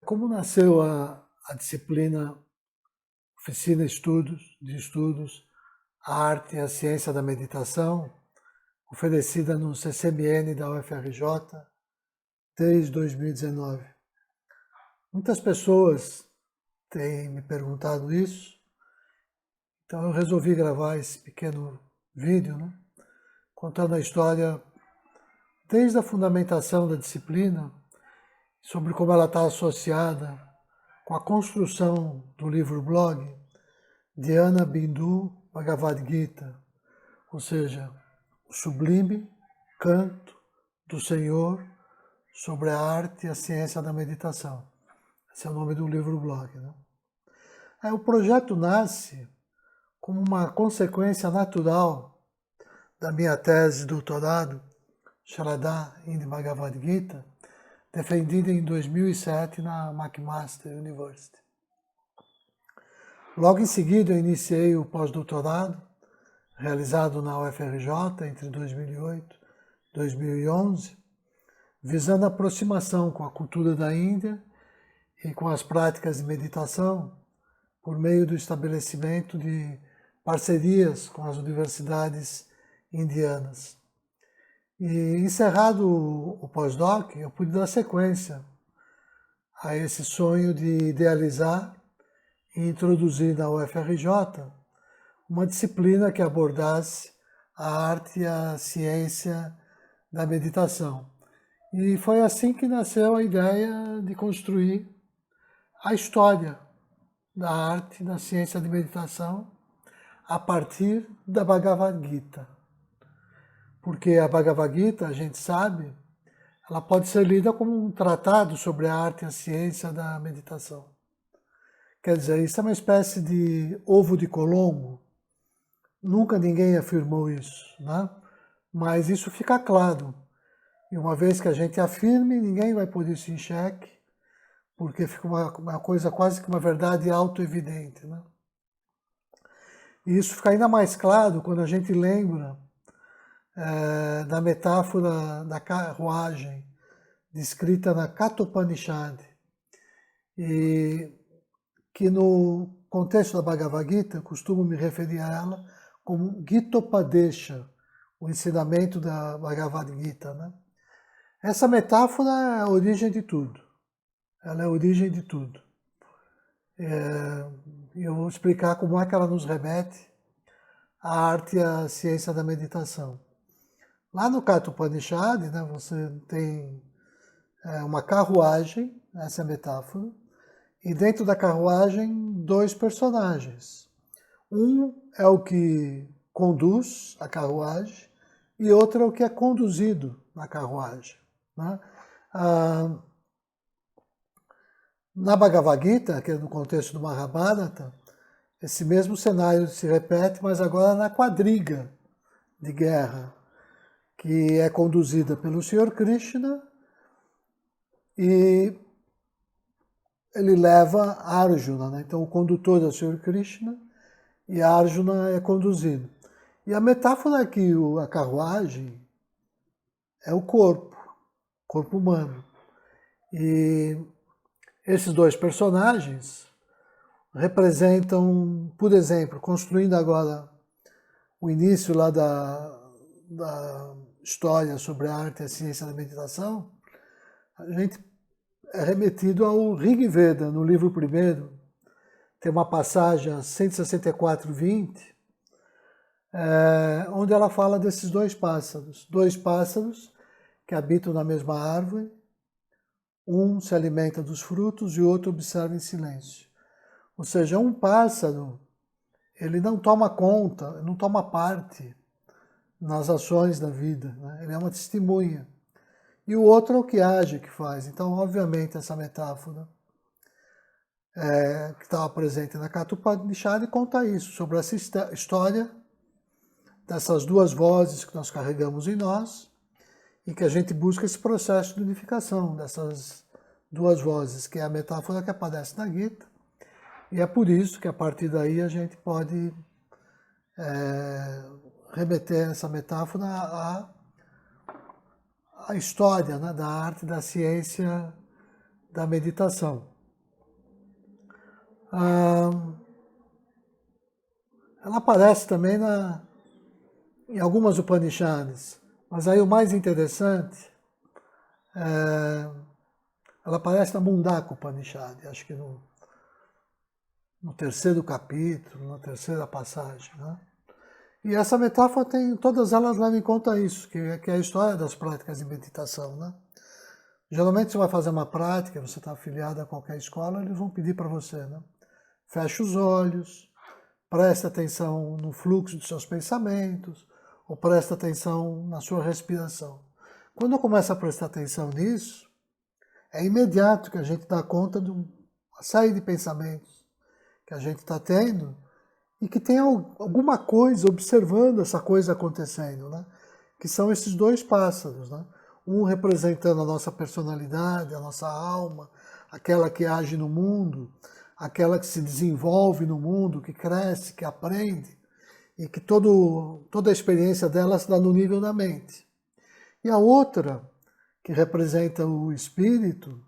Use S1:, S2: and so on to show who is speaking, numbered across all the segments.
S1: Como nasceu a disciplina Oficina de Estudos, a Arte e a Ciência da Meditação, oferecida no CCMN da UFRJ desde 2019? Muitas pessoas têm me perguntado isso, então eu resolvi gravar esse pequeno vídeo, contando a história desde a fundamentação da disciplina, sobre como ela está associada com a construção do livro-blog Dhyana Bindu Bhagavad Gita, ou seja, o sublime canto do Senhor sobre a arte e a ciência da meditação. Esse é o nome do livro-blog. O projeto nasce como uma consequência natural da minha tese de doutorado, Shraddha in Bhagavad Gita, defendida em 2007 na McMaster University. Logo em seguida, eu iniciei o pós-doutorado, realizado na UFRJ entre 2008 e 2011, visando a aproximação com a cultura da Índia e com as práticas de meditação, por meio do estabelecimento de parcerias com as universidades indianas. E encerrado o pós-doc, eu pude dar sequência a esse sonho de idealizar e introduzir na UFRJ uma disciplina que abordasse a arte e a ciência da meditação. E foi assim que nasceu a ideia de construir a história da arte e da ciência de meditação a partir da Bhagavad Gita. Porque a Bhagavad Gita, a gente sabe, ela pode ser lida como um tratado sobre a arte e a ciência da meditação. Quer dizer, isso é uma espécie de ovo de Colombo. Nunca ninguém afirmou isso, Mas isso fica claro. E uma vez que a gente afirme, ninguém vai pôr isso em xeque, porque fica uma coisa quase que uma verdade auto-evidente. E isso fica ainda mais claro quando a gente lembra da metáfora da carruagem, descrita na Kathopanishad, e que no contexto da Bhagavad Gita, costumo me referir a ela como Gitopadesha, o ensinamento da Bhagavad Gita. Essa metáfora é a origem de tudo. Ela é a origem de tudo. Eu vou explicar como é que ela nos remete à arte e à ciência da meditação. Lá no Kathopanishad, você tem uma carruagem, essa é a metáfora, e dentro da carruagem, dois personagens. Um é o que conduz a carruagem e outro é o que é conduzido na carruagem. Na Bhagavad Gita, que é no contexto do Mahabharata, esse mesmo cenário se repete, mas agora na quadriga de guerra, que é conduzida pelo Sr. Krishna e ele leva Arjuna, Então o condutor é o Sr. Krishna e Arjuna é conduzido. E a metáfora é que a carruagem é o corpo humano. E esses dois personagens representam, por exemplo, construindo agora o início lá da história sobre a arte e a ciência da meditação, a gente é remetido ao Rig Veda, no livro primeiro. Tem uma passagem, 164:20, onde ela fala desses dois pássaros que habitam na mesma árvore, um se alimenta dos frutos e o outro observa em silêncio. Ou seja, um pássaro, ele não toma conta, não toma parte nas ações da vida, Ele é uma testemunha. E o outro é o que age, que faz. Então, obviamente, essa metáfora que estava presente na Kathopanishad conta isso, sobre essa história dessas duas vozes que nós carregamos em nós e que a gente busca esse processo de unificação dessas duas vozes, que é a metáfora que aparece na Gita. E é por isso que, a partir daí, a gente pode remeter essa metáfora à história da arte, da ciência, da meditação. ela aparece também em algumas Upanishads, mas aí o mais interessante, ela aparece na Mundaka Upanishad, acho que no terceiro capítulo, na terceira passagem, né? E essa metáfora todas elas levam em conta isso, que é a história das práticas de meditação, né? Geralmente você vai fazer uma prática, você está afiliado a qualquer escola, eles vão pedir para você, né? Feche os olhos, preste atenção no fluxo dos seus pensamentos, ou preste atenção na sua respiração. Quando eu começo a prestar atenção nisso, é imediato que a gente dá conta de uma série de pensamentos que a gente está tendo e que tem alguma coisa observando essa coisa acontecendo, né? Que são esses dois pássaros, né? Um representando a nossa personalidade, a nossa alma, aquela que age no mundo, aquela que se desenvolve no mundo, que cresce, que aprende, e que toda a experiência dela se dá no nível da mente. E a outra, que representa o espírito,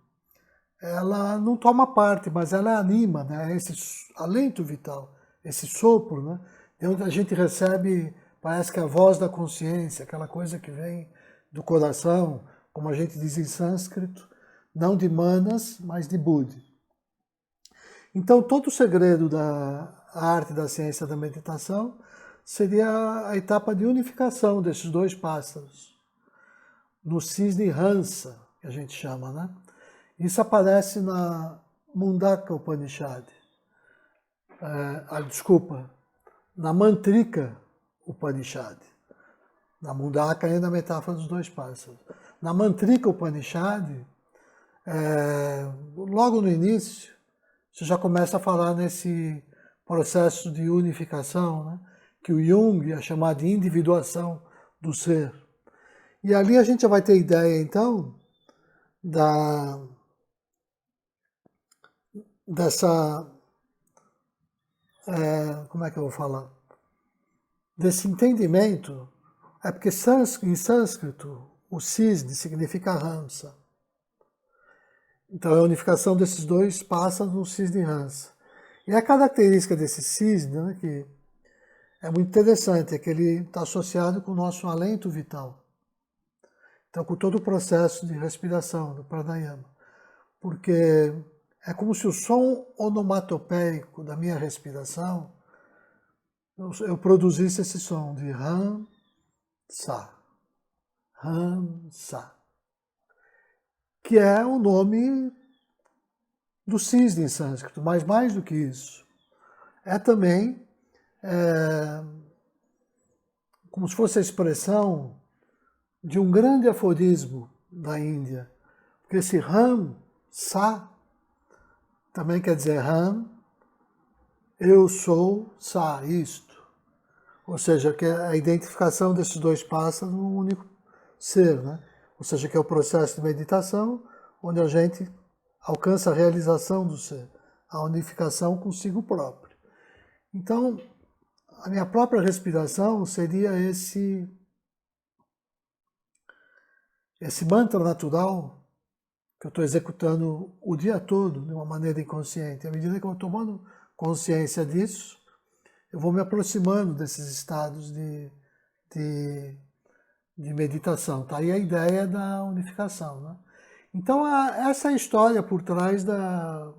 S1: ela não toma parte, mas ela anima, né? Esse alento vital, esse sopro, né? De onde a gente recebe, parece que a voz da consciência, aquela coisa que vem do coração, como a gente diz em sânscrito, não de Manas, mas de Buddha. Então, todo o segredo da arte da ciência da meditação seria a etapa de unificação desses dois pássaros, no cisne Hansa, que a gente chama, né? Isso aparece na Mundaka Upanishad. Na Mantrika Upanishad. Na Mundaka ainda a metáfora dos dois pássaros. Na Mantrika Upanishad, logo no início, você já começa a falar nesse processo de unificação, né? Que o Jung ia chamar de individuação do ser. E ali a gente já vai ter ideia, então, como é que eu vou falar? Desse entendimento, porque em sânscrito o cisne significa Hamsa. Então é a unificação desses dois pássaros no cisne Hansa. E a característica desse cisne, né, que é muito interessante, é que ele está associado com o nosso alento vital. Então, com todo o processo de respiração, do pranayama. Porque é como se o som onomatopeico da minha respiração, eu produzisse esse som de Ram, Sa, que é o nome do cisne em sânscrito, mas mais do que isso. É também como se fosse a expressão de um grande aforismo da Índia. Porque esse Ram, Sa, também quer dizer Ram, eu sou, Sa, isto. Ou seja, que é a identificação desses dois pássaros num único ser, né? Ou seja, que é o processo de meditação, onde a gente alcança a realização do ser, a unificação consigo próprio. Então, a minha própria respiração seria esse mantra natural que eu estou executando o dia todo de uma maneira inconsciente. À medida que eu vou tomando consciência disso, eu vou me aproximando desses estados de meditação. Tá aí a ideia da unificação, né? Então, essa é a história por trás da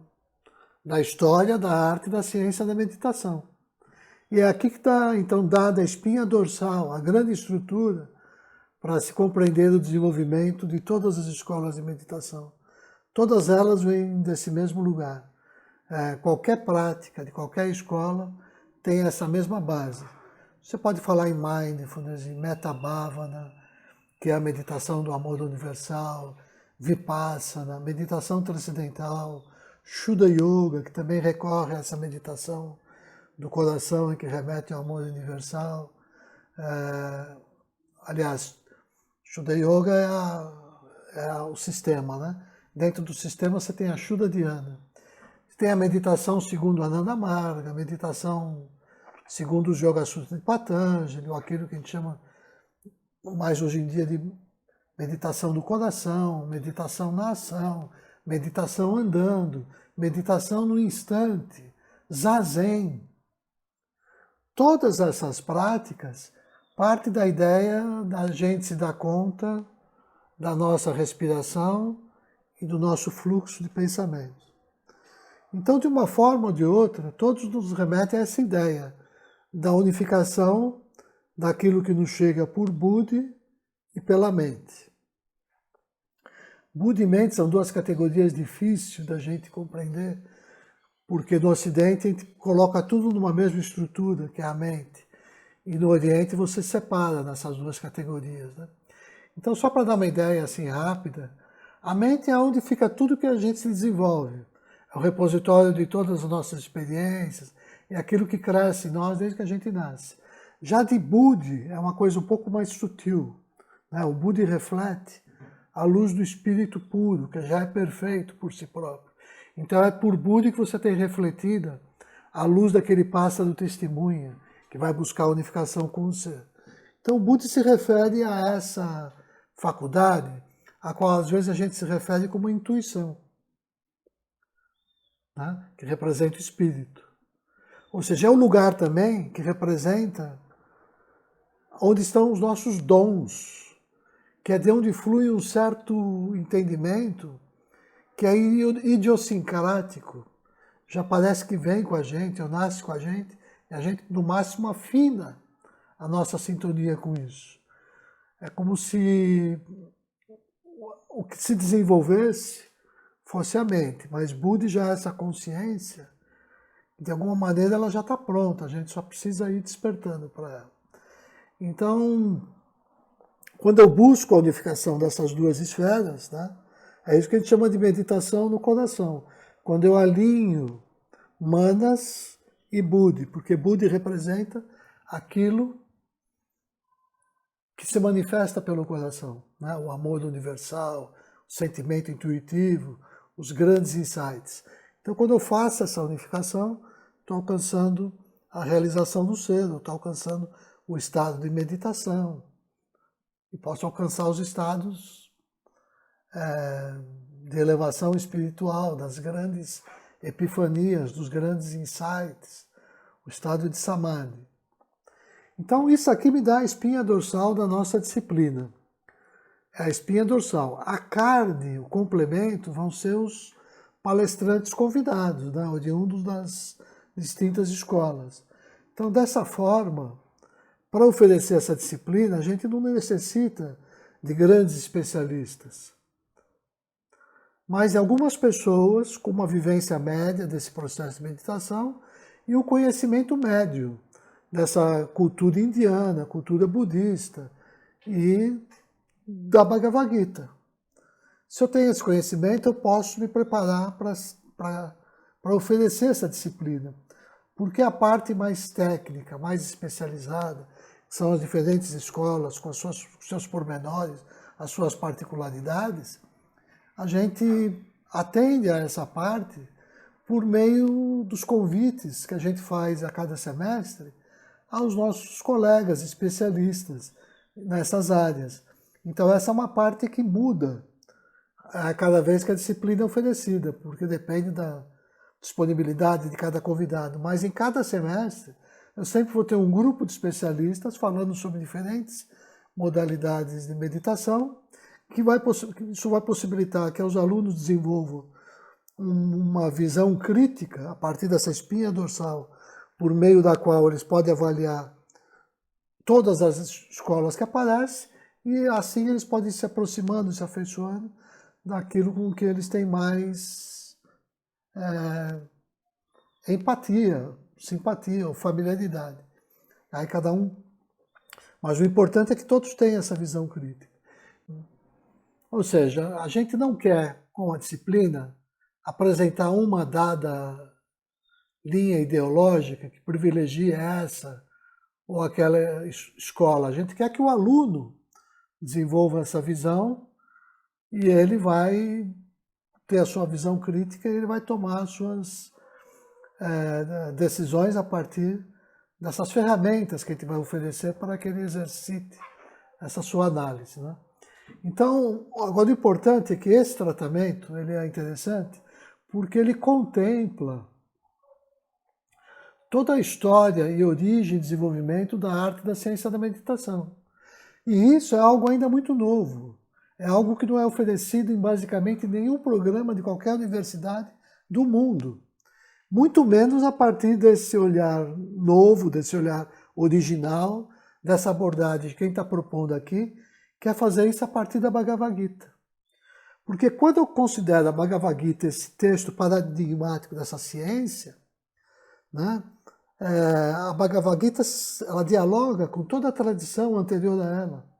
S1: história, da arte e da ciência da meditação. E é aqui que está, então, dada a espinha dorsal, a grande estrutura para se compreender o desenvolvimento de todas as escolas de meditação. Todas elas vêm desse mesmo lugar. Qualquer prática de qualquer escola tem essa mesma base. Você pode falar em mindfulness, em metabhavana, que é a meditação do amor universal, vipassana, meditação transcendental, Shuddha Yoga, que também recorre a essa meditação do coração e que remete ao amor universal. Aliás, Shuddha Yoga é o sistema, né? Dentro do sistema você tem a Shuddha Dhyana. Tem a meditação segundo Ananda Marga, a meditação segundo os Yoga Sutras de Patanjali, ou aquilo que a gente chama mais hoje em dia de meditação do coração, meditação na ação, meditação andando, meditação no instante, zazen. Todas essas práticas partem da ideia da gente se dar conta da nossa respiração e do nosso fluxo de pensamento. Então, de uma forma ou de outra, todos nos remetem a essa ideia da unificação daquilo que nos chega por Budi e pela mente. Budi e mente são duas categorias difíceis da gente compreender, porque no Ocidente a gente coloca tudo numa mesma estrutura, que é a mente, e no Oriente você separa nessas duas categorias, né? Então, só para dar uma ideia assim rápida, a mente é onde fica tudo que a gente se desenvolve. É o repositório de todas as nossas experiências, é aquilo que cresce em nós desde que a gente nasce. Já de Budi é uma coisa um pouco mais sutil, né? O Budi reflete a luz do espírito puro, que já é perfeito por si próprio. Então é por Budi que você tem refletida a luz daquele pássaro testemunha, que vai buscar a unificação com o ser. Então o Budi se refere a essa faculdade, a qual às vezes a gente se refere como intuição, né? Que representa o espírito. Ou seja, é o lugar também que representa onde estão os nossos dons, que é de onde flui um certo entendimento que é idiosincrático, já parece que vem com a gente, ou nasce com a gente, e a gente no máximo afina a nossa sintonia com isso. É como se o que se desenvolvesse fosse a mente, mas Budi já é essa consciência, de alguma maneira ela já está pronta, a gente só precisa ir despertando para ela. Então, quando eu busco a unificação dessas duas esferas, né, é isso que a gente chama de meditação no coração. Quando eu alinho Manas e Budi, porque Budi representa aquilo que se manifesta pelo coração, né? O amor universal, o sentimento intuitivo, os grandes insights. Então, quando eu faço essa unificação, estou alcançando a realização do ser, estou alcançando o estado de meditação, e posso alcançar os estados de elevação espiritual, das grandes epifanias, dos grandes insights, o estado de Samadhi. Então isso aqui me dá a espinha dorsal da nossa disciplina. É a espinha dorsal. A carne, o complemento, vão ser os palestrantes convidados, né, oriundos das distintas escolas. Então, dessa forma, para oferecer essa disciplina, a gente não necessita de grandes especialistas. Mas algumas pessoas com uma vivência média desse processo de meditação e um conhecimento médio dessa cultura indiana, cultura budista e da Bhagavad Gita. Se eu tenho esse conhecimento, eu posso me preparar para oferecer essa disciplina. Porque a parte mais técnica, mais especializada, são as diferentes escolas com os seus pormenores, as suas particularidades, a gente atende a essa parte por meio dos convites que a gente faz a cada semestre aos nossos colegas especialistas nessas áreas. Então essa é uma parte que muda a cada vez que a disciplina é oferecida, porque depende da disponibilidade de cada convidado. Mas em cada semestre eu sempre vou ter um grupo de especialistas falando sobre diferentes modalidades de meditação, isso vai possibilitar que os alunos desenvolvam uma visão crítica a partir dessa espinha dorsal, por meio da qual eles podem avaliar todas as escolas que aparecem, e assim eles podem ir se aproximando, se afeiçoando daquilo com que eles têm mais empatia, simpatia ou familiaridade. Aí cada um. Mas o importante é que todos tenham essa visão crítica. Ou seja, a gente não quer, com a disciplina, apresentar uma dada linha ideológica que privilegie essa ou aquela escola. A gente quer que o aluno desenvolva essa visão e ele vai ter a sua visão crítica e ele vai tomar as suas decisões a partir dessas ferramentas que a gente vai oferecer para que ele exercite essa sua análise, né? Então, agora o importante é que esse tratamento ele é interessante porque ele contempla toda a história e origem e desenvolvimento da arte e da ciência da meditação. E isso é algo ainda muito novo. É algo que não é oferecido em basicamente nenhum programa de qualquer universidade do mundo. Muito menos a partir desse olhar novo, desse olhar original, dessa abordagem de quem está propondo aqui, que é fazer isso a partir da Bhagavad Gita. Porque quando eu considero a Bhagavad Gita esse texto paradigmático dessa ciência, né, a Bhagavad Gita ela dialoga com toda a tradição anterior a ela.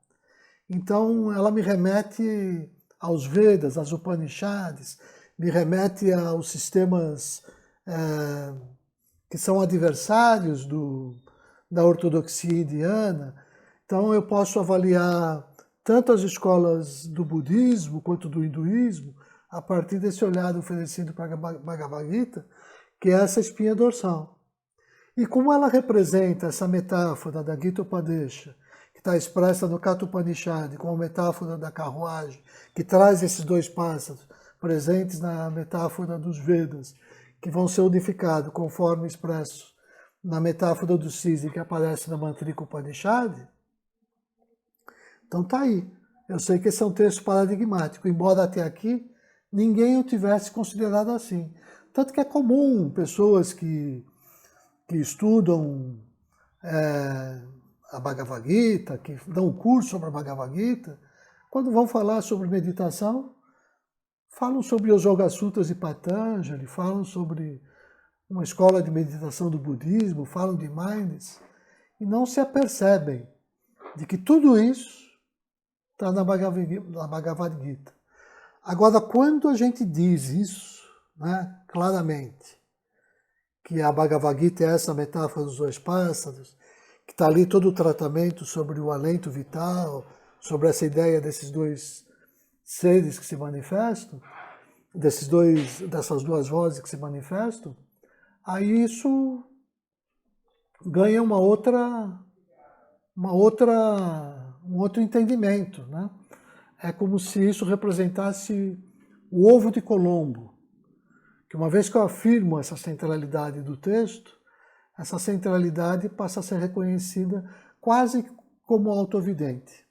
S1: Então, ela me remete aos Vedas, às Upanishads, me remete aos sistemas que são adversários da ortodoxia indiana. Então, eu posso avaliar tanto as escolas do budismo quanto do hinduísmo a partir desse olhar oferecido para a Bhagavad Gita, que é essa espinha dorsal. E como ela representa essa metáfora da Gita Upadesha, que está expressa no Katha Upanishad, como a metáfora da carruagem, que traz esses dois pássaros presentes na metáfora dos Vedas, que vão ser unificados conforme expresso na metáfora do cisne que aparece na Mantrika Upanishad. Então tá aí. Eu sei que esse é um texto paradigmático, embora até aqui ninguém o tivesse considerado assim. Tanto que é comum pessoas que estudam a Bhagavad Gita, que dão um curso sobre a Bhagavad Gita, quando vão falar sobre meditação, falam sobre os Yoga Sutras de Patanjali, falam sobre uma escola de meditação do budismo, falam de mindfulness, e não se apercebem de que tudo isso está na Bhagavad Gita. Agora, quando a gente diz isso, né, claramente, que a Bhagavad Gita é essa metáfora dos dois pássaros, que está ali todo o tratamento sobre o alento vital, sobre essa ideia desses dois seres que se manifestam, dessas duas vozes que se manifestam, aí isso ganha um outro entendimento, né? É como se isso representasse o ovo de Colombo, que uma vez que eu afirmo essa centralidade do texto, essa centralidade passa a ser reconhecida quase como autoevidente.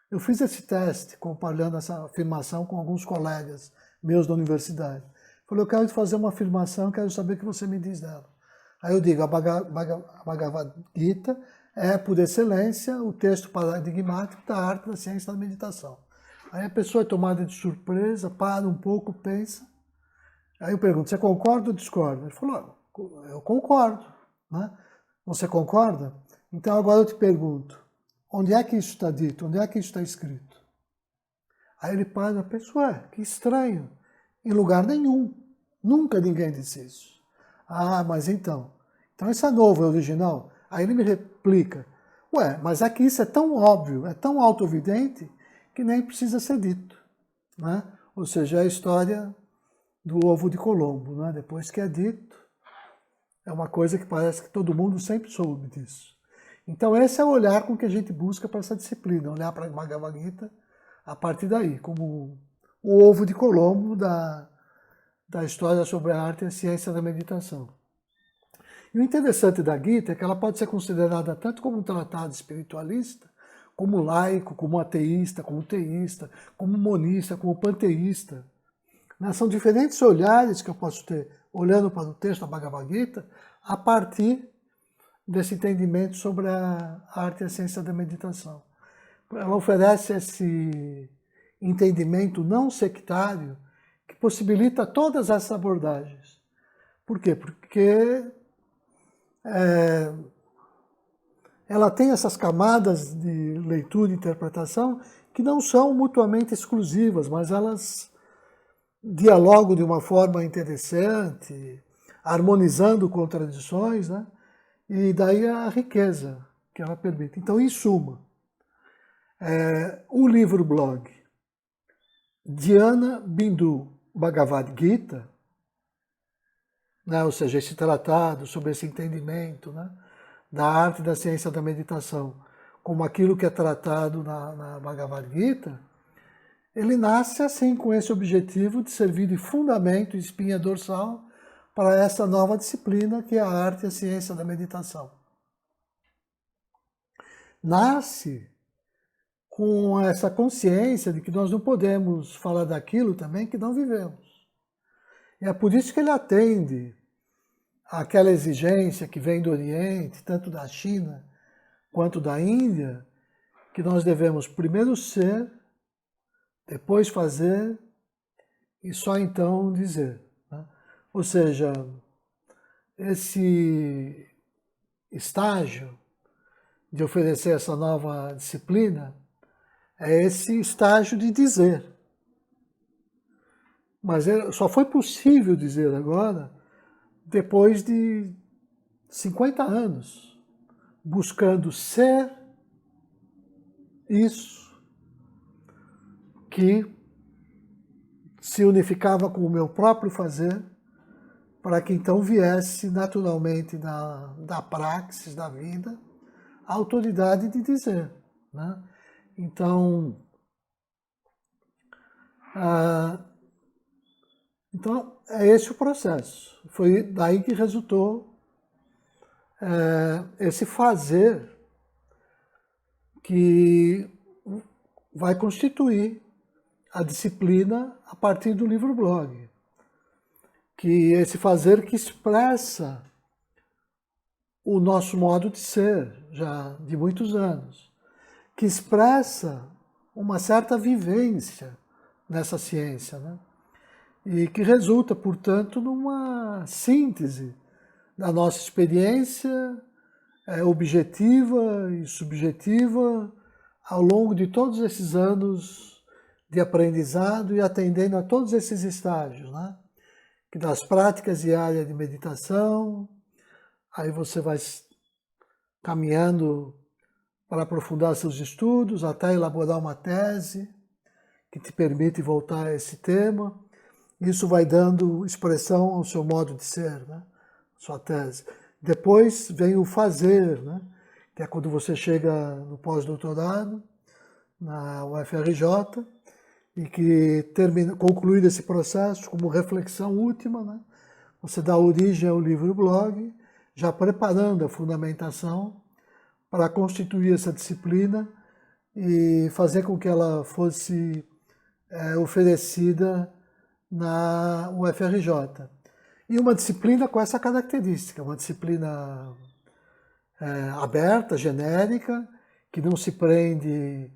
S1: Eu fiz esse teste, comparando essa afirmação com alguns colegas meus da universidade. Falei, eu quero fazer uma afirmação, quero saber o que você me diz dela. Aí eu digo, a Bhagavad Gita é, por excelência, o texto paradigmático da arte da ciência da meditação. Aí a pessoa é tomada de surpresa, para um pouco, pensa. Aí eu pergunto, você concorda ou discorda? Ele falou, eu concordo. Né? Você concorda? Então agora eu te pergunto, onde é que isso está dito? Onde é que isso está escrito? Aí ele para e pensa, que estranho. Em lugar nenhum. Nunca ninguém disse isso. Ah, mas então isso é novo, é original? Aí ele me replica, mas é que isso é tão óbvio, é tão autoevidente, que nem precisa ser dito. Né? Ou seja, é a história do ovo de Colombo. Né? Depois que é dito, é uma coisa que parece que todo mundo sempre soube disso. Então esse é o olhar com que a gente busca para essa disciplina, olhar para a Bhagavad Gita a partir daí, como o ovo de Colombo da história sobre a arte e a ciência da meditação. E o interessante da Gita é que ela pode ser considerada tanto como um tratado espiritualista, como laico, como ateísta, como teísta, como monista, como panteísta. São diferentes olhares que eu posso ter olhando para o texto da Bhagavad Gita a partir desse entendimento sobre a arte e a ciência da meditação. Ela oferece esse entendimento não sectário que possibilita todas essas abordagens. Por quê? Porque ela tem essas camadas de leitura e interpretação que não são mutuamente exclusivas, mas elas dialogam de uma forma interessante, harmonizando contradições, né? E daí a riqueza que ela permite. Então, em suma, o livro-blog Dhyana Bindu Bhagavad Gita, né, ou seja, esse tratado sobre esse entendimento, né, da arte e da ciência da meditação, como aquilo que é tratado na Bhagavad Gita, ele nasce assim, com esse objetivo de servir de fundamento e espinha dorsal para essa nova disciplina que é a arte e a ciência da meditação. Nasce com essa consciência de que nós não podemos falar daquilo também que não vivemos. E é por isso que ele atende àquela exigência que vem do Oriente, tanto da China quanto da Índia, que nós devemos primeiro ser, depois fazer e só então dizer. Ou seja, esse estágio de oferecer essa nova disciplina é esse estágio de dizer. Mas só foi possível dizer agora depois de 50 anos, buscando ser isso que se unificava com o meu próprio fazer, para que então viesse naturalmente da praxis, da vida, a autoridade de dizer. Né? Então, é esse o processo. Foi daí que resultou esse fazer que vai constituir a disciplina a partir do livro-blog. Que esse fazer que expressa o nosso modo de ser, já de muitos anos, que expressa uma certa vivência nessa ciência, né? E que resulta, portanto, numa síntese da nossa experiência objetiva e subjetiva ao longo de todos esses anos de aprendizado e atendendo a todos esses estágios, né? Que das práticas diárias de meditação, aí você vai caminhando para aprofundar seus estudos, até elaborar uma tese que te permite voltar a esse tema. Isso vai dando expressão ao seu modo de ser, né? Sua tese. Depois vem o fazer, né? Que é quando você chega no pós-doutorado, na UFRJ, e que concluído esse processo como reflexão última, né? Você dá origem ao livro-blog, já preparando a fundamentação para constituir essa disciplina e fazer com que ela fosse oferecida na UFRJ. E uma disciplina com essa característica, uma disciplina aberta, genérica, que não se prende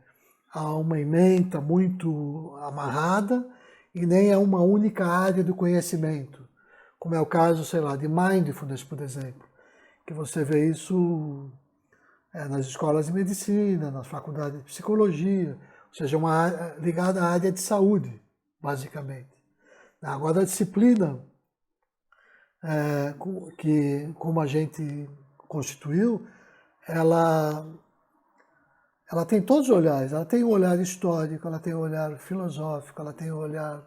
S1: a uma ementa muito amarrada e nem a uma única área do conhecimento, como é o caso, sei lá, de mindfulness, por exemplo, que você vê isso nas escolas de medicina, nas faculdades de psicologia, ou seja, uma área ligada à área de saúde, basicamente. Agora, a disciplina que, como a gente constituiu, ela tem todos os olhares. Ela tem o olhar histórico, ela tem o olhar filosófico, ela tem o olhar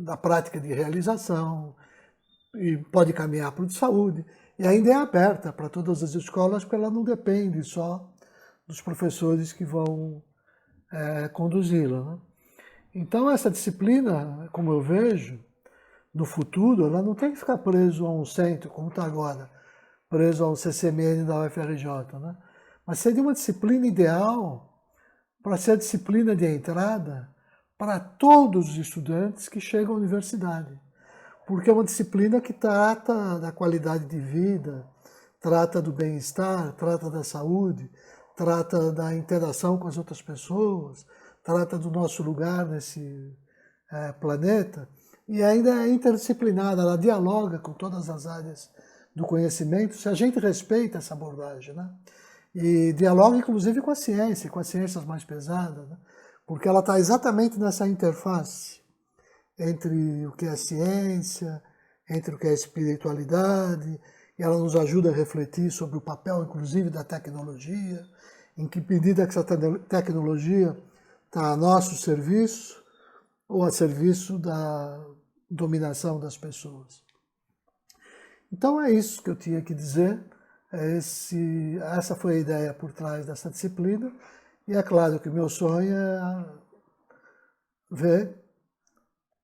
S1: da prática de realização, e pode caminhar para o de saúde. E ainda é aberta para todas as escolas, porque ela não depende só dos professores que vão conduzi-la. Né? Então, essa disciplina, como eu vejo, no futuro, ela não tem que ficar preso a um centro, como está agora, preso ao CCMN da UFRJ, né? Mas seria uma disciplina ideal para ser a disciplina de entrada para todos os estudantes que chegam à universidade. Porque é uma disciplina que trata da qualidade de vida, trata do bem-estar, trata da saúde, trata da interação com as outras pessoas, trata do nosso lugar nesse planeta, e ainda é interdisciplinar, ela dialoga com todas as áreas do conhecimento, se a gente respeita essa abordagem, né? E dialoga inclusive com a ciência, com as ciências mais pesadas, né? Porque ela está exatamente nessa interface entre o que é ciência, entre o que é espiritualidade, e ela nos ajuda a refletir sobre o papel, inclusive, da tecnologia, em que medida que essa tecnologia está a nosso serviço ou a serviço da dominação das pessoas. Então é isso que eu tinha que dizer, essa foi a ideia por trás dessa disciplina, e é claro que o meu sonho é ver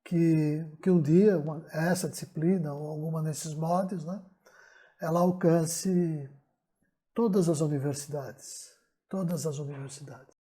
S1: que um dia essa disciplina, ou alguma desses modos, né, ela alcance todas as universidades. Todas as universidades.